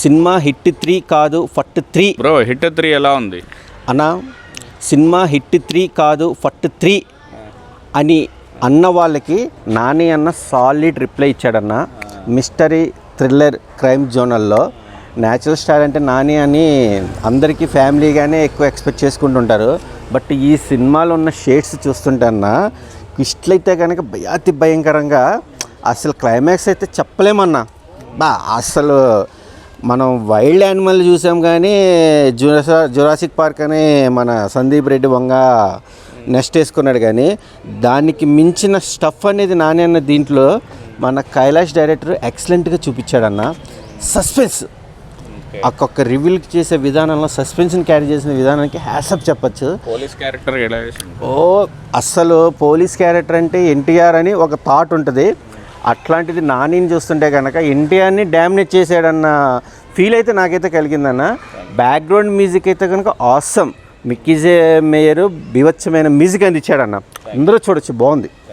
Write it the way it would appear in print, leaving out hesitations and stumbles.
Cinema hit 3 కాదు ఫట్ 3. Bro hit 3 ఎలా ఉంది అన్న? సినిమా హిట్ 3 కాదు ఫట్ 3 అని అన్న వాళ్ళకి నాని అన్న సాలిడ్ రిప్లై ఇచ్చాడన్న. మిస్టరీ థ్రిల్లర్ క్రైమ్ జోనల్లో న్యాచురల్ స్టార్ అంటే నాని అని అందరికీ ఫ్యామిలీగానే ఎక్కువ ఎక్స్పెక్ట్ చేసుకుంటుంటారు. బట్ ఈ సినిమాలో ఉన్న షేడ్స్ చూస్తుంటే అన్న ట్విస్ట్లు అయితే కనుక భయాతి భయంకరంగా, అసలు క్లైమాక్స్ అయితే చెప్పలేమన్నా. అసలు మనం వైల్డ్ యానిమల్ చూసాం కానీ జురాసిక్ పార్క్ అని మన సందీప్ రెడ్డి వంగ నెక్స్ట్ వేసుకున్నాడు, కానీ దానికి మించిన స్టఫ్ అనేది నాని అన్న దీంట్లో మన కైలాష్ డైరెక్టర్ ఎక్సలెంట్గా చూపించాడన్న. సస్పెన్స్ ఒక్కొక్క రివీల్ చేసే విధానంలో సస్పెన్స్ని క్యారీ చేసిన విధానానికి హ్యాట్సప్ చెప్పచ్చు. పోలీస్ క్యారెక్టర్ అస్సలు పోలీస్ క్యారెక్టర్ అంటే ఎన్టీఆర్ అని ఒక థాట్ ఉంటుంది. అట్లాంటిది నానిని చూస్తుంటే కనుక ఎన్టీఆర్ని డామినేట్ చేసాడన్న ఫీల్ అయితే నాకైతే కలిగిందన్న. బ్యాక్గ్రౌండ్ మ్యూజిక్ అయితే కనుక ఆసమ్. మిక్కీ జే మేయర్ బీభత్సమైన మ్యూజిక్ అందించాడన్న. అందరూ చూడొచ్చు, బాగుంది.